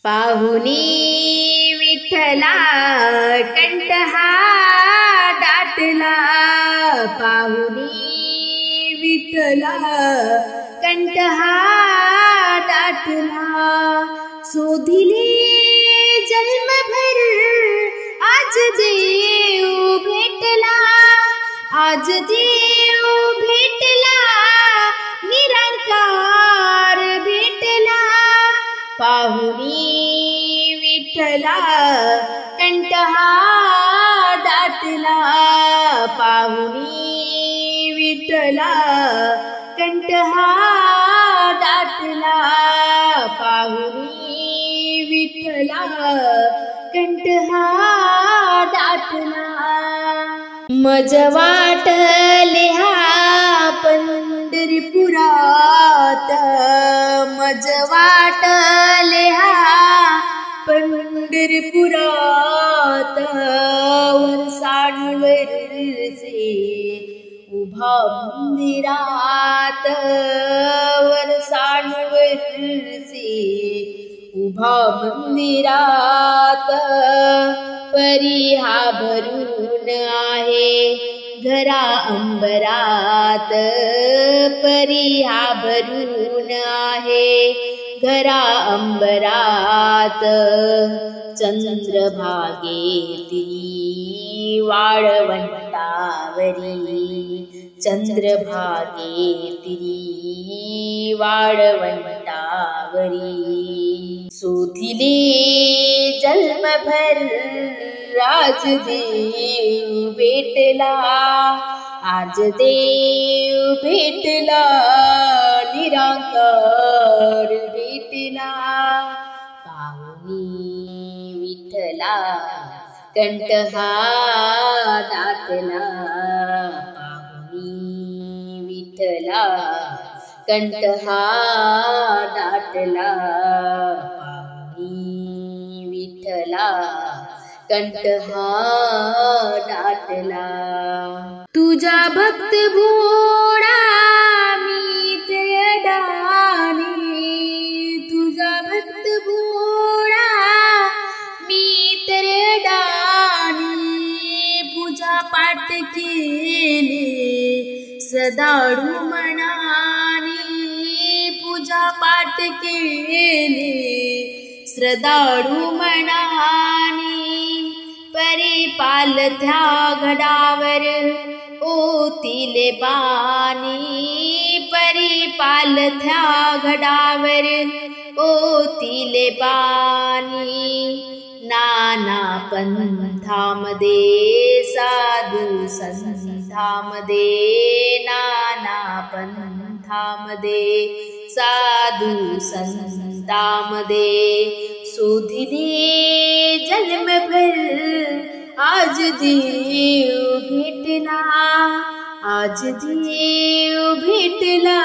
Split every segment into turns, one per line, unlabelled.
पाहुनी विठ्ठला कंठहा दाटला, पाहुनी विठ्ठला कंठहा दाटला. शोधिले जन्मभर आज देव भेटला, आज देव भेटला, निरंकार भेटला. पाहुनी विठ्ठला कंठहा दाटला, पाहुनी विठ्ठला कंठहा दाटला, पाहुनी विठ्ठला कंठहा दाटला. मज वाटले हा पंढरपुरात, मज वाटले हा पंढरपुरात. वरसाणवरचे उभा मंदिरात, वरसाणवरचे उभा मंदिरात. परी हा भरून आहे घरा अंबरात, परी हा भरून आहे घरा अंबरात. चंद्रभागेतील वाळवंटावरी, चंद्रभागेतील वाळवंटावरी. शोधिले जन्मभर आज देव भेटला, आज देव भेटला, निराकार भेटला. पाहुनी विठ्ठला कंठहा दाटला, पाहुनी विठ्ठला कंठहा दाटला, पाहुनी विठ्ठला कंठहा दाटला. तुझा भक्त भोळा मी तेडानी, तुझा भक्त भोळा मी तेडानी. पूजा पाठ केले सदाळू मनानी, पूजा पाठ केले श्रद्धाळू मनानी. परी पालथ्या घडावर ओतिले पाणी, परी पालथ्या घडावर ओतिले पाणी. नाना पंथामध्ये साधू संथामध्ये, नाना पंथामध्ये साधू संतामध्ये. शोधिले जन्मभर आज देव भेटला, आज देव भेटला,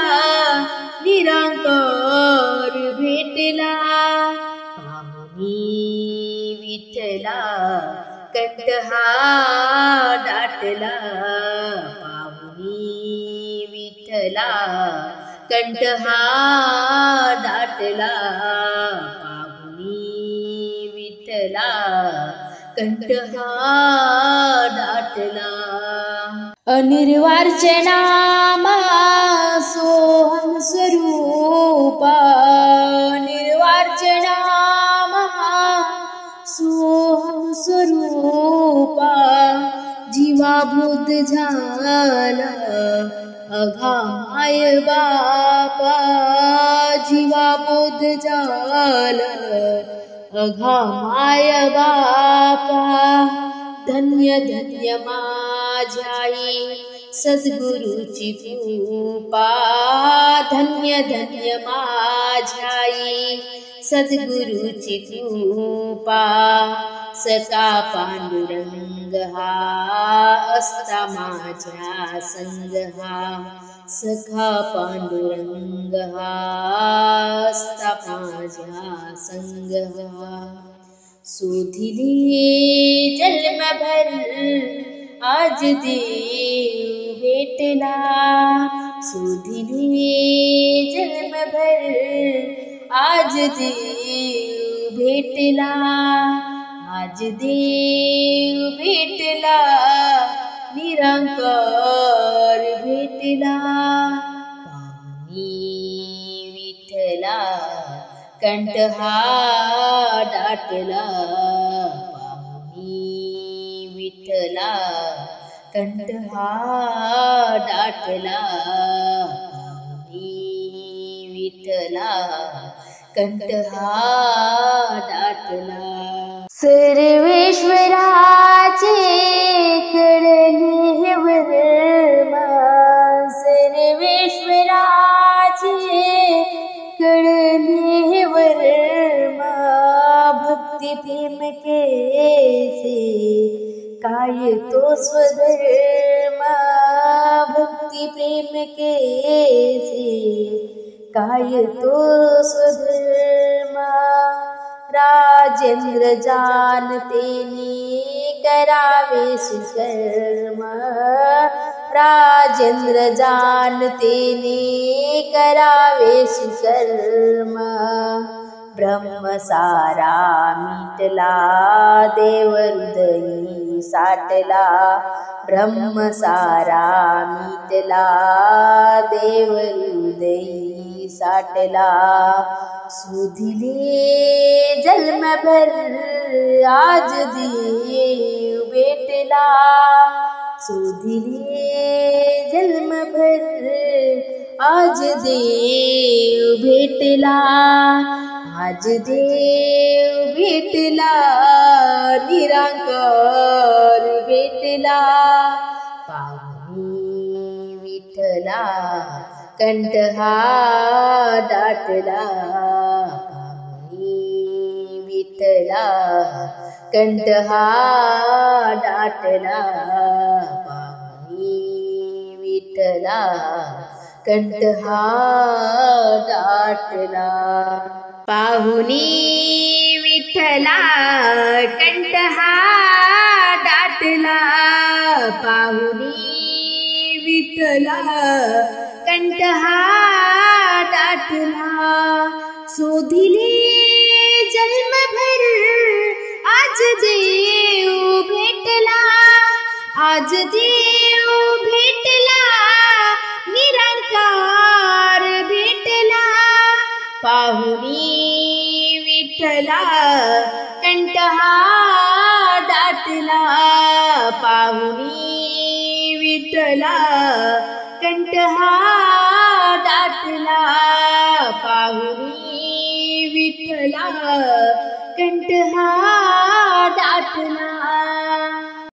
निराकार भेटला. पाहुनी विठ्ठला कंठहा दाटला, पाहुनी विठ्ठला कंठहा दाटला, पाहुनी विठ्ठला कंठहा दाटला. अनिर्वाच्य नामा सोहम स्वरूपा, निर्वाच्य नामा सोहम स्वरूपा. जीवाभूत झाला अघा माय बापा, जीवाभूत झाला अघा माय बापा. धन्य धन्य माझ्याई सद्गुरूची कृपा, धन्य धन्य माझ्याई सद्गुरूची कृपा. सखा पांडुरंग हा असता माझ्या संग हा, सखा पांडुरंग हा असता माझ्या संग हा. शोधिले जन्मभर आज देव भेटला, शोधिले जन्मभर आज देव भेटला, आज देव भेटला, निरंकार भेटला. पाहुणी विठ्ठला कंठ हा दाटला, पाहुणी विठ्ठला कंठ हा दाटला, पाहुणी विठ्ठला कंठ हा दाटला. सर्वेश्वराचे कळले वर्मा, सर्वेश्वराचे कळले वर्मा, भक्ती प्रेम कैसे काय तो स्वधर्मा, भक्ती प्रेम कैसे काय तो स्वधर्मा. राजेंद्र जानते ने करावे सुकर्म, राजेंद्र जानते ने करावे सुकर्म. ब्रह्मसारा मिटला देव हृदयी साठला, ब्रह्मसारा मिटला देव हृदयी साठला. सुधिले जन्मभर आज देव भेटला, सुधिले जन्मभर आज देव भेटला, आज देव भेटला, निराकार भेटला. पाहुणी विठ्ठला कंठ हा दाटला, पाहुणी विठ्ठला कंठ हा दाटला, पाहुणी विठ्ठला कंठ हा दाटला. पाहुणी विठ्ठला कंठ हा दाटला, पाहुणी विठ्ठला कंठ हा दाटला. शोधिले जन्मभर आज देव भेटला, आज देव भेटला, निरंकार भेटला. पाहुणी विठ्ठला कंठ हा दाटला, पाहुणी विठ्ठला कंठ हा दाटला, पाहुणी विठ्ठला कंठ हा